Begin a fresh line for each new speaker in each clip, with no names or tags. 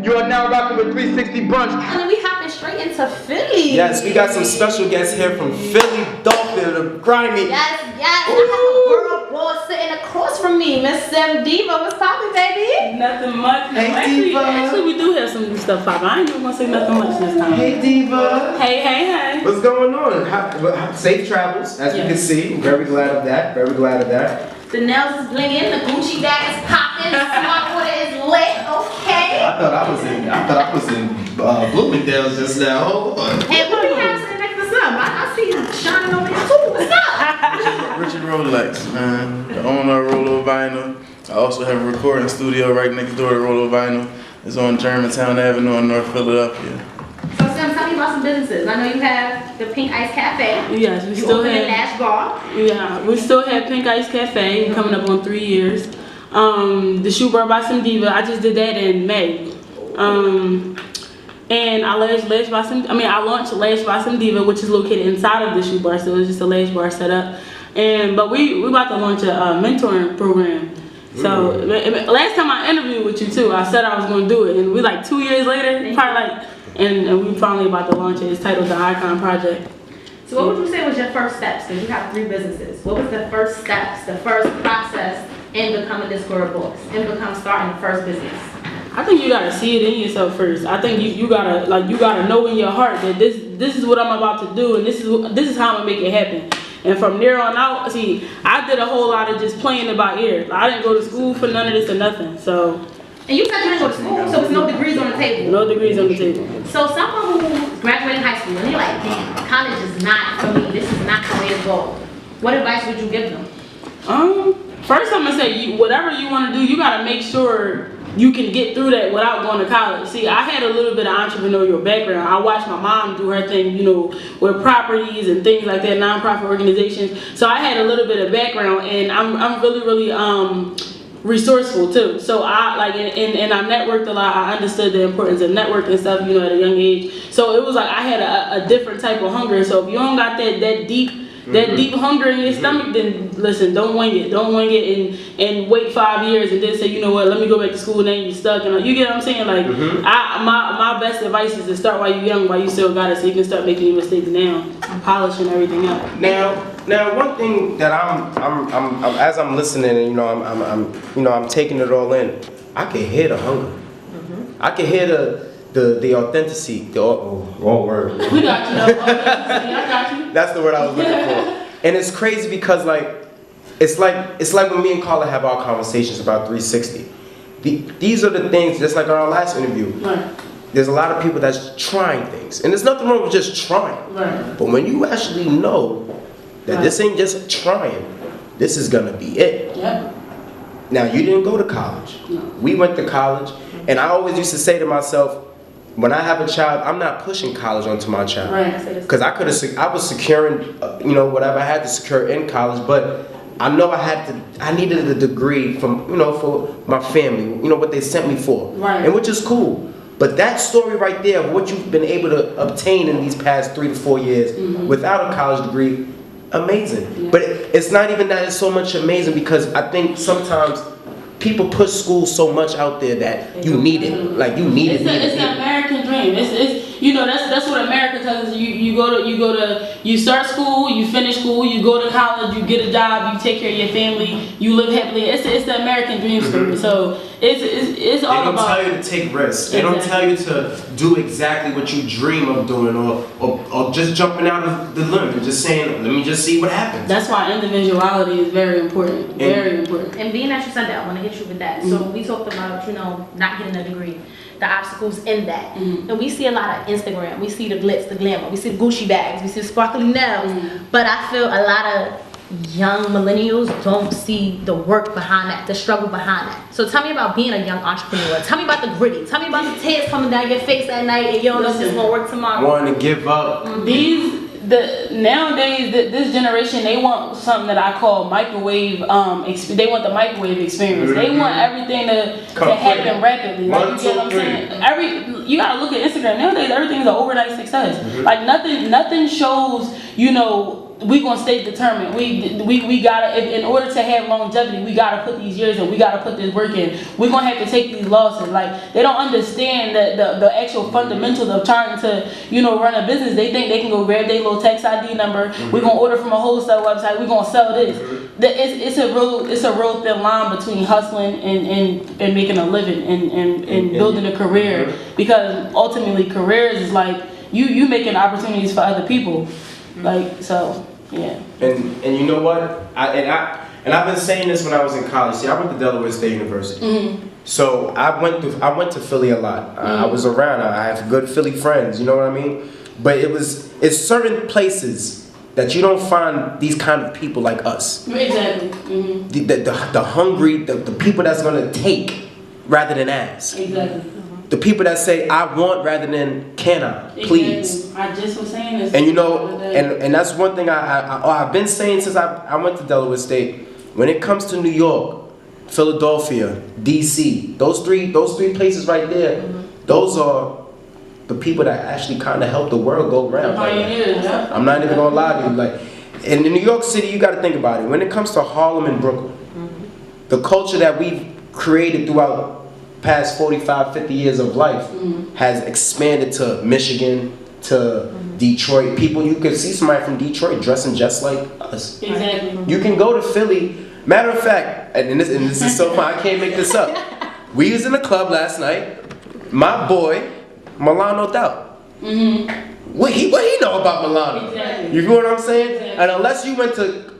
You are now rocking with 360 Brunch.
And we hopping straight into Philly.
Yes, we got some special guests here from Philadelphia, the grimy.
Yes. I have a girl boss sitting across from me, Miss Sim Diva. What's poppin', baby?
Nothing much.
Hey, Diva.
Actually, we do have some new stuff popping. I ain't even gonna say nothing much this time.
Hey, Diva.
Hey.
What's going on? Safe travels, as you can see. Very glad of that.
The nails is blinging, the Gucci bag is popping, the smart water is lit, okay?
I thought I was in Bloomingdale's just now. Hold on.
Hey, what do we have sitting next to some? I see you shining over there too. What's up?
Richy Rolex, man. The owner of Rollo Vinyl. I also have a recording studio right next door to Rollo Vinyl. It's on Germantown Avenue in North Philadelphia.
So Sim, tell me about some businesses. I know you have the Pink Ice Cafe.
Yes, we
You
still
open in
have.
Nash Bar.
Yeah, we still have Pink Ice Cafe coming up on 3 years. The Shoe Bar by Sim Diva. I just did that in May. And I launched Lash by Sim Diva, which is located inside of the Shoe Bar, so it's just a lash bar set up. But we about to launch a mentoring program. So last time I interviewed with you too, I said I was going to do it, and we like 2 years later, and we finally about to launch it. It's titled the Icon Project.
So what would you say was your first steps? Because you have 3 businesses. What was the first steps, the first process in becoming this girl boss, in starting the first business?
I think you gotta see it in yourself first. I think you gotta know in your heart that this is what I'm about to do, and this is how I'm gonna make it happen. And from there on out, see, I did a whole lot of just playing it by ear. I didn't go to school for none of this or nothing. So.
And you said you didn't go to school, so it's no degrees on the table.
No degrees on the table.
So someone who graduated high school and they're like, damn, college is not for me. This is not the way to go. What advice would you give them?
First I'm gonna say, whatever you want to do, you gotta make sure you can get through that without going to college. See, I had a little bit of entrepreneurial background. I watched my mom do her thing, with properties and things like that, nonprofit organizations. So I had a little bit of background, and I'm really resourceful too. So I and I networked a lot. I understood the importance of networking stuff, at a young age. So it was like I had a different type of hunger. So if you don't got that deep hunger in your stomach, then listen, don't wing it and wait 5 years and then say, you know what, let me go back to school and then you're stuck. And you get what I'm saying? Like my best advice is to start while you're young, while you still got it, so you can start making your mistakes now and polishing everything up.
Now, one thing that I'm as I'm listening and I'm taking it all in, I can hear the hunger. I can hear the authenticity. Wrong word.
We got you. I got you.
That's the word I was looking for. And it's crazy because it's like when me and Carla have our conversations about 360. These are the things, just like our last interview.
Right.
There's a lot of people that's trying things, and there's nothing wrong with just trying.
Right.
But when you actually know that this ain't just trying, this is gonna be it.
Yep.
Now, you didn't go to college.
No.
We went to college, and I always used to say to myself, when I have a child, I'm not pushing college onto my child.
Right.
Because I was securing, whatever I had to secure in college, but I know I needed a degree from, for my family, what they sent me for.
Right.
And which is cool. But that story right there of what you've been able to obtain in these past 3 to 4 years without a college degree, amazing.
Yeah.
But it's not even that it's so much amazing, because I think sometimes people push school so much out there that you need it. Like you need it.
It's the American dream. That's what America tells us. You start school, you finish school, you go to college, you get a job, you take care of your family, you live happily. It's the American dream story. So it's all about.
They don't tell you to take risks. They don't tell you to do exactly what you dream of doing, or just jumping out of the limb and just saying, let me just see what happens.
That's why individuality is very important. Very important.
And being that you said that, I want to hit you with that. So we talked about, not getting a degree, the obstacles in that. And we see a lot of Instagram. We see the glitz, the glamour. We see the Gucci bags. We see the sparkly nails. But I feel a lot of young millennials don't see the work behind that, the struggle behind that. So tell me about being a young entrepreneur. Tell me about the gritty. Tell me about the tears coming down your face at night and you don't know if it's gonna work tomorrow.
Wanting to give up.
Nowadays, this generation, they want something that I call microwave. They want the microwave experience. They want everything to happen rapidly. Like, you get what I'm saying? You gotta look at Instagram nowadays. Everything is an overnight success. Like nothing shows. we gonna stay determined. We gotta, in order to have longevity, we gotta put these years in. We gotta put this work in. We're gonna have to take these losses. Like, they don't understand the actual fundamentals of trying to, you know, run a business. They think they can go grab their little tax ID number. We're gonna order from a wholesale website. We're gonna sell this. It's a real thin line between hustling and making a living and building a career, because ultimately careers is like you making opportunities for other people. Like, so, yeah.
And you know what? I've been saying this when I was in college. See, I went to Delaware State University. So I went to Philly a lot. I was around. I have good Philly friends. You know what I mean? But it's certain places that you don't find these kind of people like us.
Exactly.
The hungry, the people that's gonna take rather than ask.
Exactly.
The people that say, I want rather than can I, please.
Exactly. I just was saying this.
And you know, and that's one thing I've been saying since I went to Delaware State. When it comes to New York, Philadelphia, DC, those three places right there, those are the people that actually kind of help the world go around. I'm not even gonna lie to you. Like, in New York City, you got to think about it. When it comes to Harlem and Brooklyn, the culture that we've created throughout past 45, 50 years of life has expanded to Michigan, to Detroit. People, you can see somebody from Detroit dressing just like us.
Exactly.
You can go to Philly. Matter of fact, and this is so fun, I can't make this up. We was in a club last night. My boy, Milano Doubt. What he know about Milano?
Exactly.
You know what I'm saying?
Exactly.
And unless you went to,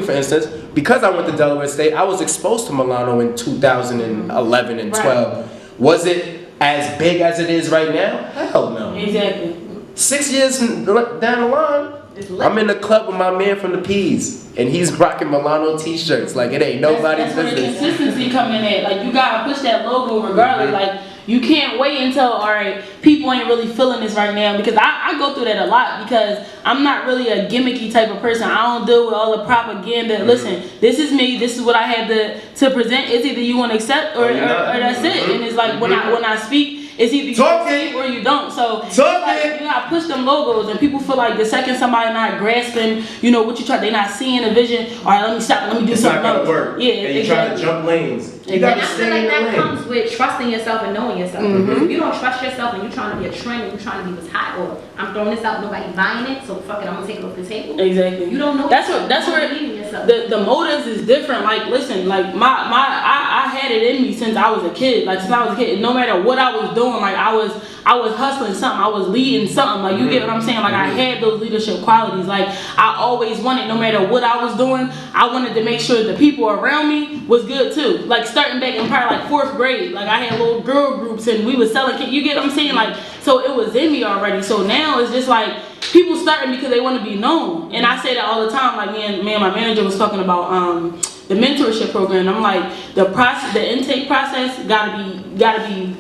for instance, because I went to Delaware State, I was exposed to Milano in 2011 and 12. Right. Was it as big as it is right now? Hell no.
Exactly.
6 years down the line, I'm in the club with my man from the P's, and he's rocking Milano t-shirts. Like, it ain't nobody's
business. That's where the
business.
consistency come in at. Like, you gotta push that logo regardless. Like, you can't wait until, all right, people ain't really feeling this right now, because I go through that a lot, because I'm not really a gimmicky type of person. I don't deal with all the propaganda. Listen, this is me. This is what I had to present. It's either you want to accept or that's it. And it's like when I speak, it's either you speak or you don't. So like, you gotta push them logos, and people feel like the second somebody not grasping, you know, what you try, they not seeing the vision. All right, let me stop. Let me do something else.
Work.
Yeah,
and you try to jump lanes. You
and
gotta
I feel like that comes with trusting yourself and knowing yourself. If you don't trust yourself and you're trying to be a trend and you're trying to be what's hot, or I'm throwing this out, nobody buying it, so fuck it, I'm gonna take it off the table.
Exactly.
You don't know.
That's where the motives is different. Like, listen, like I had it in me since I was a kid. Like, since I was a kid, no matter what I was doing, like I was hustling something, I was leading something. Like, you get what I'm saying? Like, I had those leadership qualities. Like, I always wanted, no matter what I was doing, I wanted to make sure the people around me was good too. Like, starting back in probably like 4th grade, like I had little girl groups and we was selling kids. You get what I'm saying? Like, so it was in me already. So now it's just like people starting because they want to be known. And I say that all the time. Like, me and my manager was talking about the mentorship program. I'm like, the intake process gotta be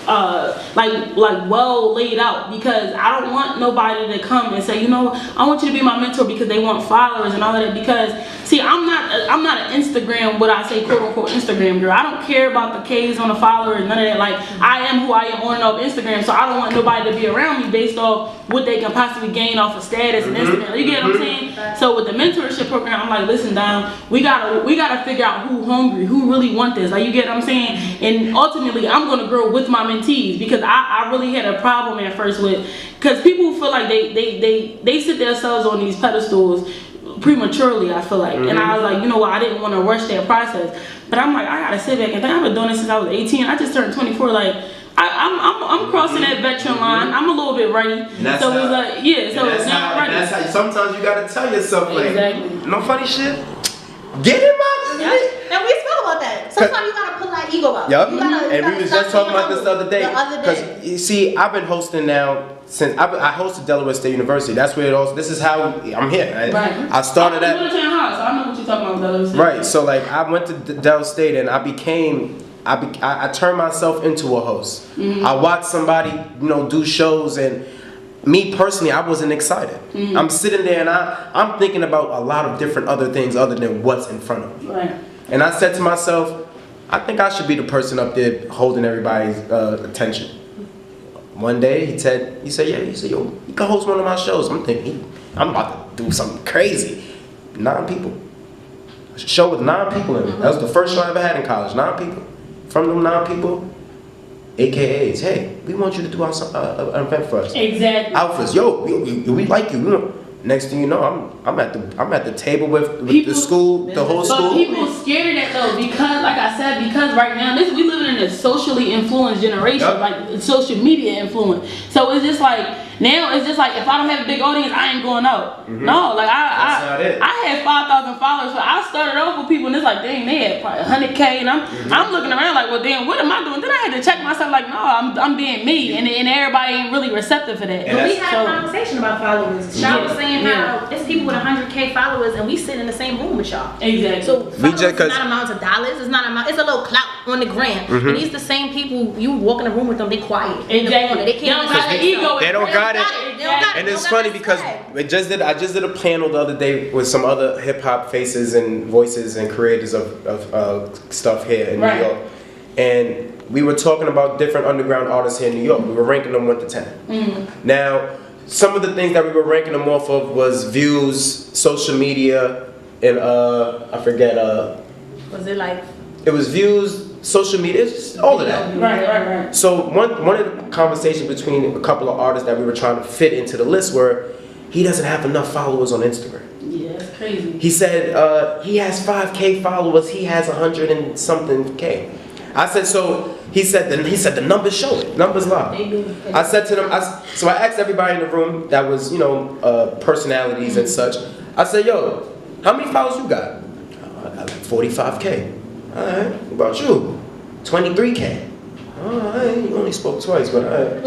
like well laid out, because I don't want nobody to come and say, you know, I want you to be my mentor because they want followers and all of that. Because see, I'm not an Instagram, what I say, quote unquote Instagram girl. I don't care about the K's on the followers, none of that. Like, I am who I am on and off Instagram, so I don't want nobody to be around me based off what they can possibly gain off of status and Instagram. You get what I'm saying? So with the mentorship program, I'm like, listen, Dom, we gotta figure out who hungry, who really want this. Like, you get what I'm saying? And ultimately, I'm gonna grow with my mentees, because I really had a problem at first with, because people feel like they sit themselves on these pedestals prematurely, I feel like. And I was like, you know what, I didn't want to rush that process. But I'm like, I gotta sit back and think. I've been doing this since I was 18. I just turned 24. Like, I'm crossing that veteran line. I'm a little bit ready. So it's like, yeah, so now I'm ready.
That's how sometimes you gotta tell yourself, like,
exactly.
No funny shit. Get him out.
And we spoke about that. Sometimes you gotta pull that ego out.
Yup. And we was just talking about this the other day. Because you see, I've been hosting now since I hosted Delaware State University. That's where it all. This is how I'm here. I started at.
So I know what you're talking about, Delaware State.
Right. So like, I went to Del State and I turned myself into a host. I watched somebody, you know, do shows, and me personally, I wasn't excited. I'm sitting there and I'm thinking about a lot of different other things other than what's in front of me.
Right.
And I said to myself, I think I should be the person up there holding everybody's attention. One day he said, yo, you can host one of my shows. I'm thinking, I'm about to do something crazy. 9 people. A show with 9 people in it. That was the first show I ever had in college. 9 people. From them 9 people, AKAs. Hey, we want you to do an event for us.
Exactly.
Outfits. Yo, we like you. Next thing you know, I'm at the table with
People,
the school, the whole school.
But people scared of that though, because like I said, because right now we living in a socially influenced generation,
Yep.
like social media influence. So it's just like now it's just like if I don't have a big audience, I ain't going out. No, like
That's not it.
I had 5,000 followers, so I started off with people and it's like, dang, they had probably 100K, and I'm looking around like, well, damn, what am I doing? Then I had to check myself like, no, I'm being me, and everybody ain't really receptive for that.
But we had a conversation about followers. Shaw was saying
Yeah.
how it's people with 100K followers, and we sit in the same room with y'all.
Exactly.
So
We
followers
just-
is not amounts of dollars. It's not amount. It's a little clout on the gram. And these the same people. You walk in a room with them, they quiet. In the
Exactly.
corner. They can't.
They don't
even
got
say
the ego.
something.
They don't got it.
They don't got it.
And
They
it's
don't got
funny
that
because
swag.
I just did a panel the other day with some other hip hop faces and voices and creators of stuff here in
Right.
New York, and we were talking about different underground artists here in New York. We were ranking them 1 to 10. Now, some of the things that we were ranking them off of was views, social media, and I forget.
Was it like?
It was views, social media, it's just all of that.
Right.
So one of the conversations between a couple of artists that we were trying to fit into the list were, he doesn't have enough followers on Instagram.
Yeah, that's crazy.
He said he has 5K followers, he has 100 and something K. I said, so he said the numbers show it, numbers lie.
They do.
I said to them, so I asked everybody in the room that was, personalities and such. I said, yo, how many followers you got? Oh, I got like 45K. All right, what about you? 23K. All right, you only spoke twice, but all right.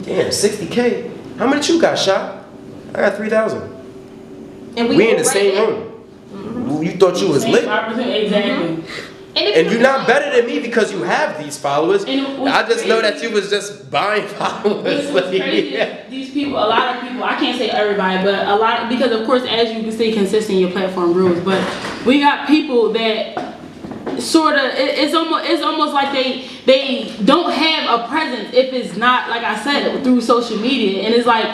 Damn, 60K. How much you got, Shot? I got 3,000.
And
We in the same room. You thought you was lit.
Exactly.
And you're not better than me because you have these followers.
And what's
I just know that
crazy-
you was just buying followers.
What's crazy is these people, a lot of people, I can't say everybody, but a lot, because of course, as you can stay consistent, your platform grows. But we got people that sort of, it's almost like they don't have a presence if it's not, like I said, through social media. And it's like,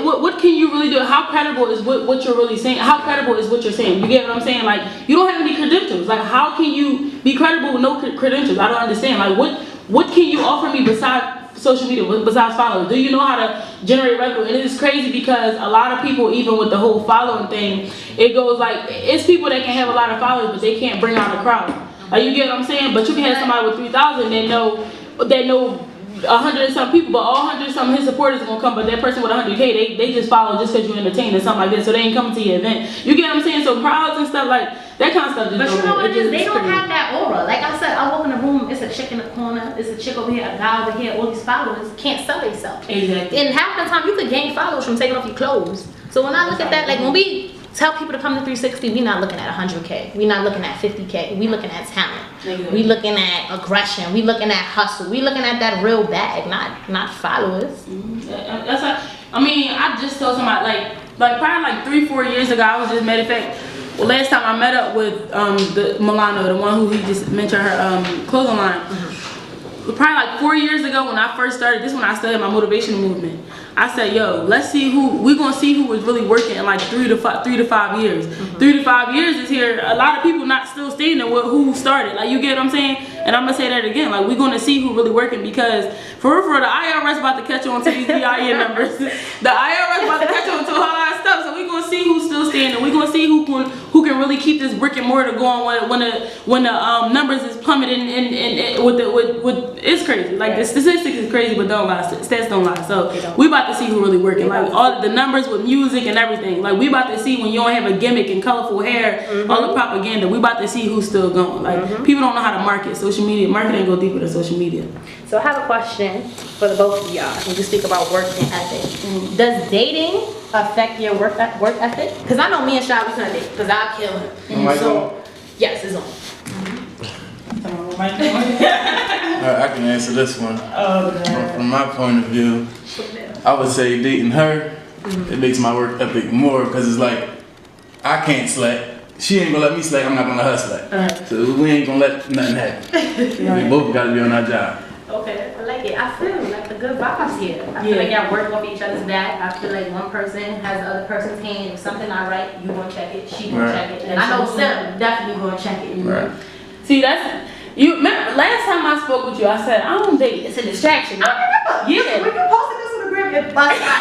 what can you really do? How credible is what you're really saying? How credible is what you're saying? You get what I'm saying? Like, you don't have any credentials. Like, how can you be credible with no credentials? I don't understand. Like, what can you offer me besides social media, besides followers? Do you know how to generate revenue? And it is crazy because a lot of people, even with the whole following thing, it goes like, it's people that can have a lot of followers, but they can't bring out a crowd. Like, you get what I'm saying? But you can have somebody with 3,000 that know 100 and some people, but all 100 and some of his supporters are gonna come, but that person with 100K, they just follow just because you entertain or something like that, so they ain't coming to your event. You get what I'm saying? So crowds and stuff like that kind of stuff.
But you know what it is? They don't have that aura. Like I said, I walk in the room, it's a chick in the corner, it's a chick over here, a guy over here, all these followers can't sell themselves.
Exactly.
And half the time you could gain followers from taking off your clothes. So when I look at that, like when we tell people to come to 360, we're not looking at 100K. We're not looking at 50K. We're looking at talent.
Exactly.
We're looking at aggression. We're looking at hustle. We're looking at that real bag, not followers.
That's like, I mean, I just told somebody like probably like 3-4 years ago. I was just, matter of fact, last time I met up with the Milano, the one who he just mentioned her clothing line. Probably like 4 years ago when I first started, this is when I started my motivational movement. I said, yo, let's see we're gonna see who was really working in like 3 to 5 years. 3 to 5 years is here. A lot of people not still standing with who started. Like, you get what I'm saying? And I'm gonna say that again. Like, we're gonna see who really working, because for real, the IRS about to catch on to these BIN numbers. The IRS about to catch on to a whole lot of stuff. So we're gonna see who's still standing. We're gonna see who can really keep this brick and mortar going when the numbers is plummeting and with it's crazy. Like, the statistics is crazy, but don't lie. Stats don't lie. So we about to see who really working. Like, all the numbers with music and everything. Like, we about to see when you don't have a gimmick and colorful hair, all the propaganda. We about to see who's still going. Like, people don't know how to market. Social media marketing go deeper than social media.
So I have a question for the both of y'all when you speak about work and ethic. Does dating affect your work ethic? Because I know me and Shy, we couldn't date because I'll kill him. So, yes, it's on.
I can answer this one. From my point of view, I would say dating her, it makes my work ethic more, because it's like, I can't slack. She ain't gonna let me slack, I'm not gonna let her slack. So we ain't gonna let nothing happen. We both gotta be on our job.
Okay, I like it. I feel like the good vibes here. I feel like y'all work off each other's back. I feel like one person has the other person's hand. If something not right, you gonna check it, she gonna check it. And I know Sim definitely gonna check it.
Right.
See, that's you. Remember, last time I spoke with you, I said I don't date. It's a distraction.
I remember.
Yeah.
When you posted this on the gram, it buzzed my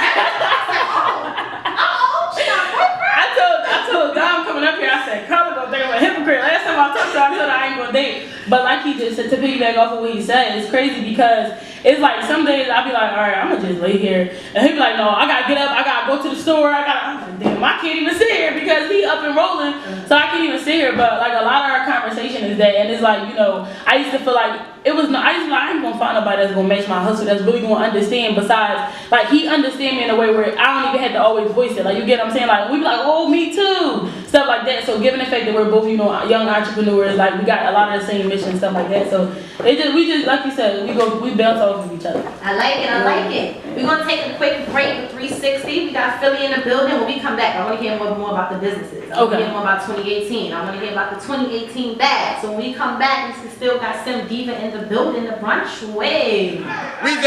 she got a boyfriend.
I told Dom coming up here, I said, Carla gonna think I'm a hypocrite. Last time I talked to her, I told her I ain't gonna date. But like he just said, to piggyback off of what he said, it's crazy because it's like some days I'll be like, all right, I'm gonna just lay here. And he'll be like, no, I gotta get up, I gotta go to the store, I'm like, damn, I can't even sit here because he up and rolling. So I can't even sit here. But like a lot of our conversation is that, and it's like, you know, I used to feel like it was no, I used to be like, I ain't gonna find nobody that's gonna match my hustle, that's really gonna understand. Besides, like he understand me in a way where I don't even have to always voice it. Like you get what I'm saying? Like we be like, oh, me too, stuff like that. So given the fact that we're both, you know, young entrepreneurs, like we got a lot of the same mission, stuff like that. So we just like you said, we bounce off of each other.
I like it. I like it. We're gonna take a quick break with 360. We got Philly in the building. When we come back, I want to hear more about the businesses. I want to hear more about 2018. I want to hear about the 2018 bag. So when we come back, we still got Sim Diva in the building, the brunch way.
We're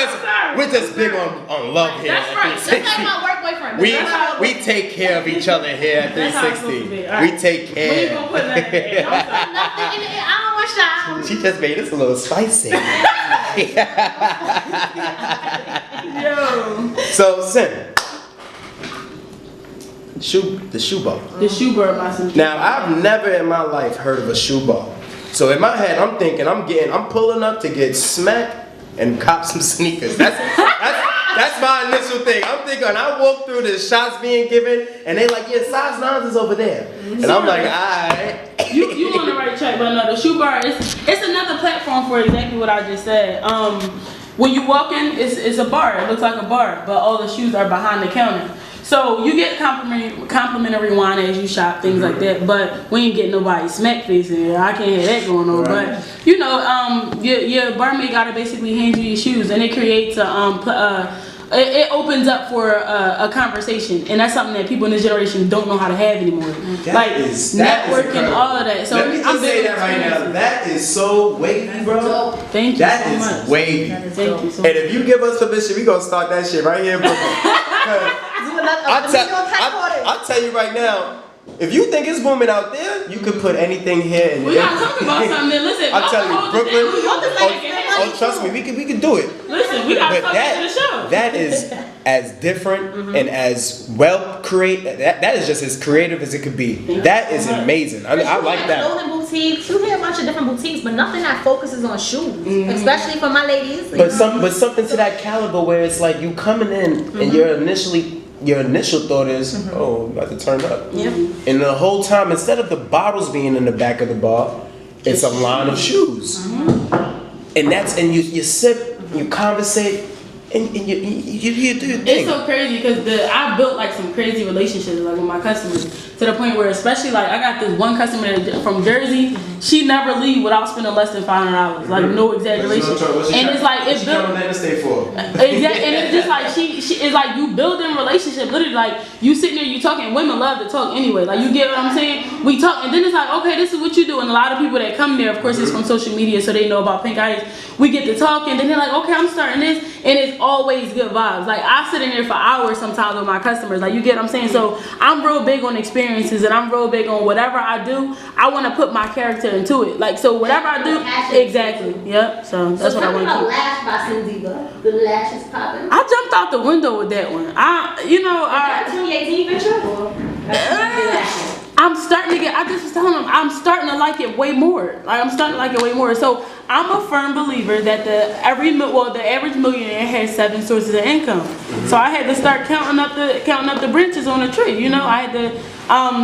just big on love here.
That's right. Just like my work boyfriend.
We take care of each other here at 360. We take care.
When you gonna put that in there?
Don't put nothing in it. I don't want shot.
She just made this a little spicy.
Yo.
So Sim, the shoe bar.
The shoe bar by some.
Now I've never in my life heard of a shoe bar. So in my head, I'm thinking I'm pulling up to get smacked and cop some sneakers. That's my initial thing. I'm thinking I walk through the shots being given, and they like, yeah, size 9 is over there, and I'm like, alright.
You on the right track, but no, the shoe bar it's another platform for exactly what I just said. When you walk in, it's a bar. It looks like a bar, but all the shoes are behind the counter. So you get complimentary wine as you shop, things like that. But we ain't getting nobody smack face in here. I can't have that going on. Right. But you know, your barmaid gotta basically hand you your shoes, and it creates it opens up for a conversation, and that's something that people in this generation don't know how to have anymore. Networking, all of that. So
let me just say that right now. That is so wavy, bro.
Thank you
that
so
is
much.
Wavy.
Thank you so much.
And if you give us permission, we gonna start that shit right here, bro. I'll tell you right now, if you think it's booming out there, you can put anything here. And
we gotta talk about something. Listen,
I'll tell you, Brooklyn. Trust me, we can do it.
Listen, we gotta talk about the show.
That is as different and as well created. That is just as creative as it could be. That is amazing. I like that.
Clothing boutiques. You hear a bunch of different boutiques, but nothing that focuses on shoes, especially for my ladies.
But something to that caliber where it's like you coming in and your initial thought is, oh, I'm about to turn up.
Yep.
And the whole time, instead of the bottles being in the back of the bar, it's a line of shoes. And you sip, you conversate, and you do your thing.
It's so crazy because I built like some crazy relationships like with my customers to the point where, especially like I got this one customer from Jersey. She never leave without spending less than $500. Like no exaggeration. And it's like it built. Exactly, and it's just like she it's like you building relationship. Literally, like you sitting there, you talking. Women love to talk anyway. Like you get what I'm saying? We talk, and then it's like, okay, this is what you do. And a lot of people that come there, of course, it's from social media, so they know about Pink Itis. We get to talk, and then they're like, okay, I'm starting this, and it's always good vibes. Like I sit in there for hours sometimes with my customers. Like you get what I'm saying? So I'm real big on experiences, and I'm real big on whatever I do. I want to put my character into it. Like so, whatever I do, exactly. Yep. So that's what I want to do.
Lash by Sim Diva. The lash is popping.
I jumped out the window with that one.
That 2018 picture.
I'm starting to get. I just was telling them I'm starting to like it way more. Like I'm starting to like it way more. So I'm a firm believer that the average millionaire has 7 sources of income. So I had to start counting up the branches on the tree. You know, I had to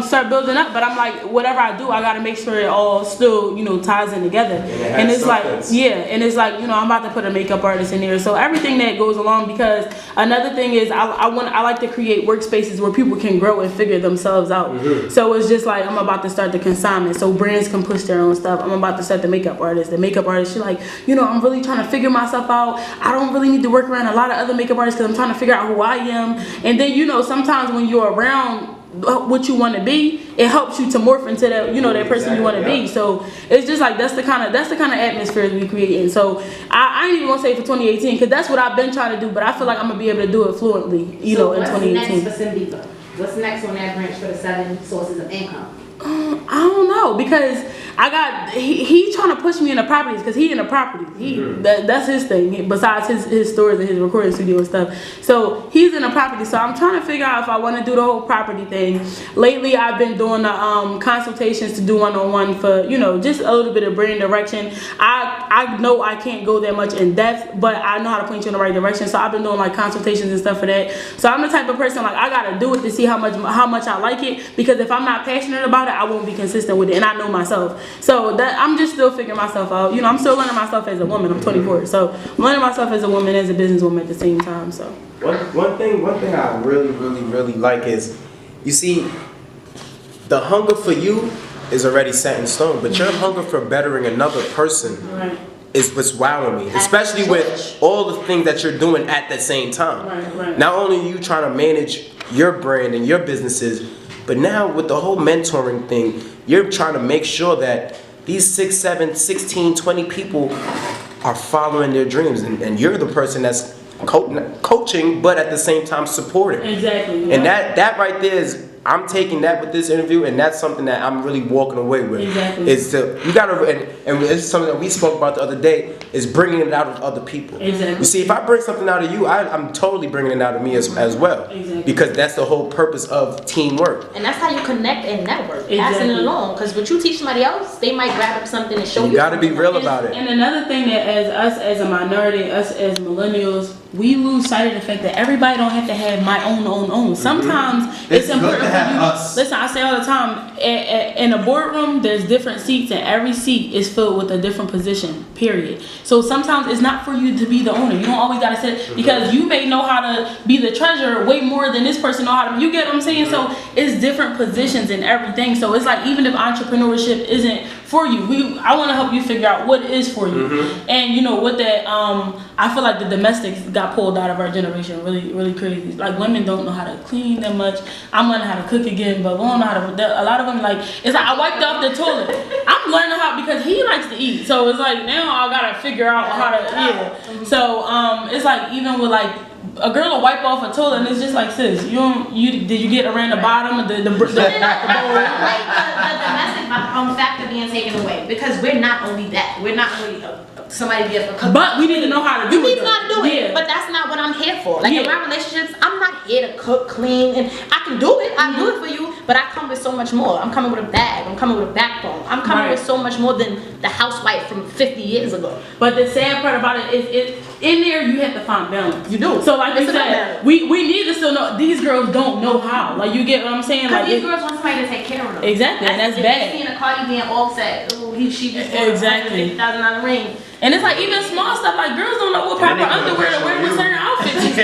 start building up. But I'm like, whatever I do, I got to make sure it all still ties in together. And it's like, and it's like I'm about to put a makeup artist in there. So everything that goes along, because another thing is I like to create workspaces where people can grow and figure themselves out. So it's just like I'm about to start the consignment so brands can push their own stuff. I'm about to start the makeup artist. The makeup artist, she's like, I'm really trying to figure myself out. I don't really need to work around a lot of other makeup artists because I'm trying to figure out who I am. And then sometimes when you're around what you want to be, it helps you to morph into that, you know, that person you want to be. So it's just like that's the kind of atmosphere we create. And so I ain't even gonna say for 2018 because that's what I've been trying to do, but I feel like I'm gonna be able to do it fluently, you know, in 2018.
What's next for Sim Diva? What's next on that branch for the 7 sources of income?
I don't know because I got he trying to push me into properties because he into properties. That's his thing. Besides his stores and his recording studio and stuff, so he's in a property. So I'm trying to figure out if I want to do the whole property thing. Lately, I've been doing the consultations to do one-on-one for, you know, just a little bit of brand direction. I know I can't go that much in depth, but I know how to point you in the right direction. So I've been doing like consultations and stuff for that. So I'm the type of person like I gotta do it to see how much I like it, because if I'm not passionate about it, I won't be consistent with it, and I know myself. So that I'm just still figuring myself out. You know, I'm still learning myself as a woman. I'm 24, so I'm learning myself as a woman, as a businesswoman at the same time. So
one thing I really like is, you see, the hunger for you is already set in stone, but your hunger for bettering another person is what's wowing me, especially with all the things that you're doing at the same time.
Right.
Not only are you trying to manage your brand and your businesses, but now with the whole mentoring thing, you're trying to make sure that these 6, 7, 16, 20 people are following their dreams, and you're the person that's coaching, but at the same time supporting.
Exactly.
And that right there is, I'm taking that with this interview, and that's something that I'm really walking away with.
Exactly.
Is to, you gotta, and it's something that we spoke about the other day, is bringing it out of other people.
Exactly.
You see, if I bring something out of you, I'm totally bringing it out of me as well.
Exactly.
Because that's the whole purpose of teamwork.
And that's how you connect and network, passing it along. Because what you teach somebody else, they might grab up something and show you.
You gotta be real about it.
And another thing that us as a minority, us as millennials, we lose sight of the fact that everybody don't have to have my own. Sometimes it's important for you. Listen, I say all the time, in a boardroom, there's different seats, and every seat is filled with a different position, period. So sometimes it's not for you to be the owner. You don't always gotta sit, because you may know how to be the treasurer way more than this person know how to. You get what I'm saying? So it's different positions and everything. So it's like, even if entrepreneurship isn't for you, I want to help you figure out what is for you. And you know, with that, I feel like the domestics got pulled out of our generation really crazy. Like, women don't know how to clean that much. I'm learning how to cook again, but we don't know how to. A lot of them, like, it's like I wiped off the toilet. I'm learning how, because he likes to eat. So it's like, now I gotta figure out how to. So it's like, even with like, a girl will wipe off a toilet, and it's just like, sis, did you get around the bottom of the bowl?
Like the domestic factor being taken away, because we're not only that. We're not only somebody there for cooking.
But we need to know how to do it.
You need to know how to do it. But that's not what I'm here for. Like, in my relationships, I'm not here to cook, clean, and I can do it. I do it for you, but I come with so much more. I'm coming with a bag. I'm coming with a backbone. I'm coming with so much more than the housewife from 50 years ago.
But the sad part about it is, in there you have to find balance.
You do.
So like you said, we need to still know. These girls don't know how. Like, you get what I'm saying? Like,
these girls want somebody to take care of them.
Exactly, and that's bad.
Seeing a Cardi being all set. Oh, she just
exactly
$150,000 ring.
And it's like, even small stuff, like, girls don't know what proper underwear to wear with certain outfits.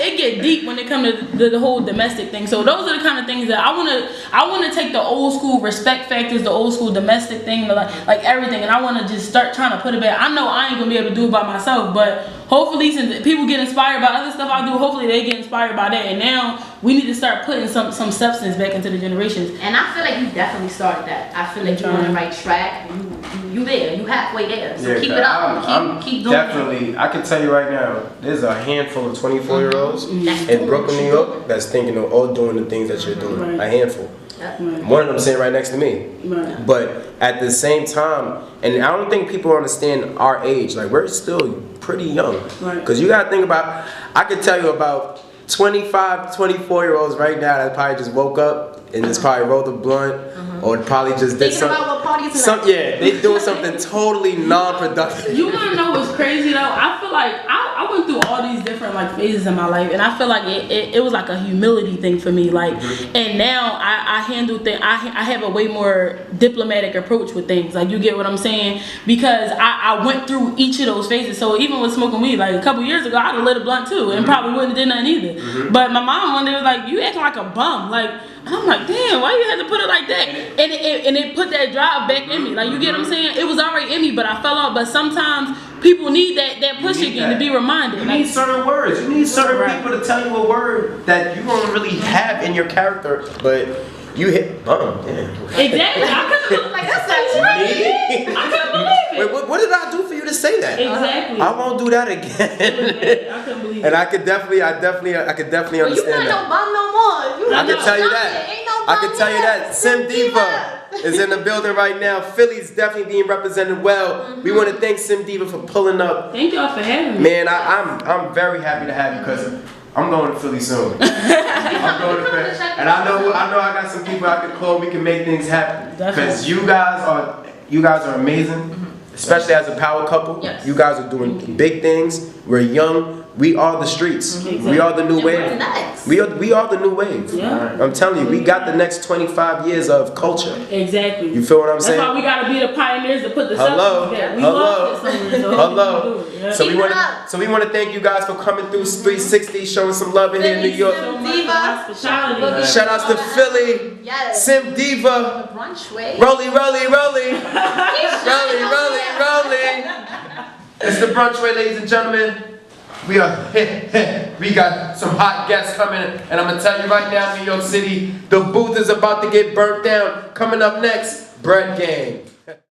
It get deep when it comes to the whole domestic thing. So those are the kind of things that I want to take the old school respect factors, the old school domestic thing, like everything, and I want to just start trying to put it back. I know I ain't gonna be able to do it by myself, but hopefully, since people get inspired by other stuff I do, hopefully they get inspired by that. And now we need to start putting some substance back into the generations.
And I feel like you definitely started that. I feel like you're on the right track. You there. You halfway there. So keep it up. Keep doing
definitely, I can tell you right now, there's a handful of 24-year-olds in Brooklyn, New York, that's thinking of all doing the things that you're doing. A handful. One of them sitting right next to me. But at the same time, and I don't think people understand our age. Like, we're still pretty young. Because you got to think about, I could tell you about 25, 24-year-olds right now that probably just woke up and just probably rolled a blunt, or probably just did something. Yeah, they doing something totally non-productive.
You want to know what's crazy though? I feel like I went through all these different like phases in my life, and I feel like it was like a humility thing for me. Like, and now I handle things. I have a way more diplomatic approach with things. Like, you get what I'm saying? Because I went through each of those phases. So even with smoking weed, like a couple years ago, I'd have lit a blunt too, and probably wouldn't have did nothing either. But my mom one day was like, "You acting like a bum." Like, And I'm like, damn, why you had to put it like that? And it put that drive back in me. Like, you get what I'm saying? It was already in me, but I fell off. But sometimes people need that push again to be reminded.
You need certain words. You need certain people to tell you a word that you don't really have in your character, but you hit damn.
Exactly. I couldn't like that's not me. I couldn't believe it.
Wait, what did I do for you to say that?
Exactly.
I won't do that again.
I couldn't believe it.
And I could definitely understand
You
that.
not no bum no more.
I can tell you that.
Ain't no
I can
bum
tell you
left.
that. Sim Diva is in the building right now. Philly's definitely being represented well. We want to thank Sim Diva for pulling up.
Thank y'all for having me.
Man, I'm very happy to have you because I'm going to Philly soon. I'm going to Philly, and I know I got some people I can call. We can make things happen because you guys are amazing. Especially as a power couple,
Yes.
you guys are doing big things. We're young. We are the streets.
Exactly.
We are the new wave.
We're next.
We are the new wave.
Yeah.
I'm telling you, we got the next 25 years of culture.
Exactly.
You feel what I'm saying?
That's why we gotta be the pioneers to put the
Hello.
substance back. We
Hello.
lost it somewhere, so
Hello.
we can do it. Yeah.
So
Keep it up.
we want to thank you guys for coming through 360, showing some love in here in New York.
So much
Diva.
for hospitality.
Shout outs to Philly,
Yes.
Sim Diva,
The brunch way.
Rolly. It's the brunch way, ladies and gentlemen. We got some hot guests coming, and I'm gonna tell you right now, New York City, the booth is about to get burnt down. Coming up next, Bread Game.